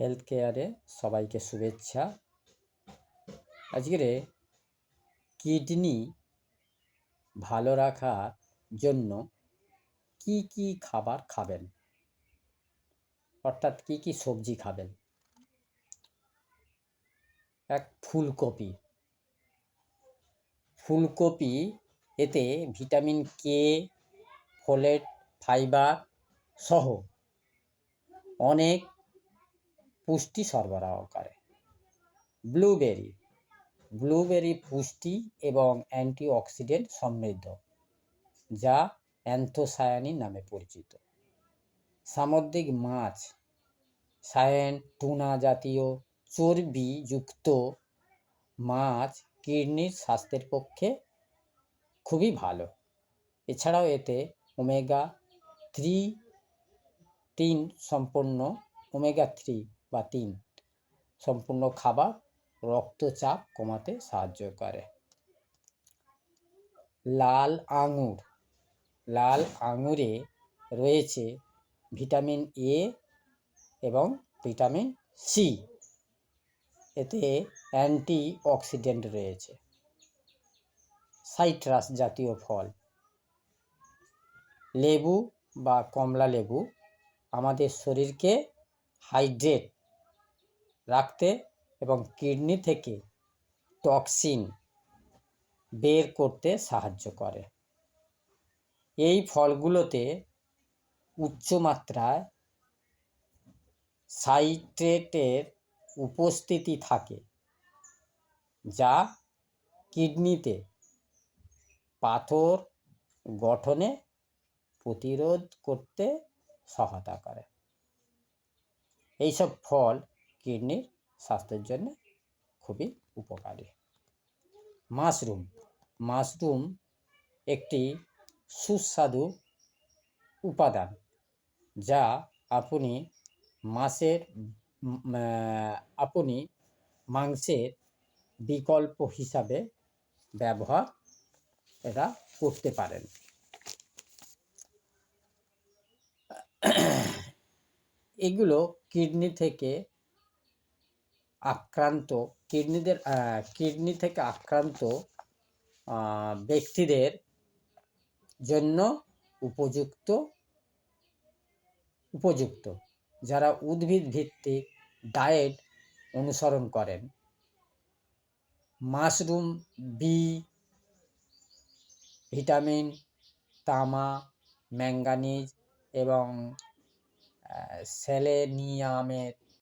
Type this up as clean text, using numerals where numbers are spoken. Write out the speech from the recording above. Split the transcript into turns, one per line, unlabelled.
Health কেয়ারে সবাইকে শুভেচ্ছা। আজকে কিডনি ভালো রাখার জন্য কি কি খাবার খাবেন, অর্থাৎ কি কি সবজি খাবেন। এক, ফুলকপি এতে ভিটামিন কে, ফোলেট, ফাইবার সহ অনেক পুষ্টি সরবরাহ করে। ব্লুবেরি পুষ্টি এবং অ্যান্টিঅক্সিডেন্ট সমৃদ্ধ, যা অ্যান্থোসায়ানিন নামে পরিচিত। সামুদ্রিক মাছ, সায়ান, টুনা জাতীয় চর্বিযুক্ত মাছ কিডনির স্বাস্থ্যের পক্ষে খুবই ভালো। এছাড়াও এতে ওমেগা 3 সম্পূর্ণ খাবার রক্তচাপ কমাতে সাহায্য করে। লাল আঙুরে রয়েছে ভিটামিন এ এবং ভিটামিন সি, এতে অ্যান্টিঅক্সিডেন্ট রয়েছে। সাইট্রাস জাতীয় ফল, লেবু বা কমলা লেবু আমাদের শরীরকে হাইড্রেট রাখতে এবং কিডনি থেকে টক্সিন বের করতে সাহায্য করে। এই ফলগুলোতে উচ্চমাত্রায় সাইট্রেটের উপস্থিতি থাকে, যা কিডনিতে পাথর গঠনে প্রতিরোধ করতে সহায়তা করে। এইসব ফল কিডনির স্বাস্থ্যের জন্য খুবই উপকারী। মাশরুম একটি সুস্বাদু উপাদান, যা আপনি মাংসের বিকল্প হিসাবে ব্যবহার করতে পারেন। এগুলো কিডনি থেকে আক্রান্ত ব্যক্তিদের জন্য উপযুক্ত, যারা উদ্ভিদ ভিত্তিক ডায়েট অনুসরণ করেন। মাশরুম বি ভিটামিন, তামা, ম্যাঙ্গানিজ এবং সেলেনিয়ামের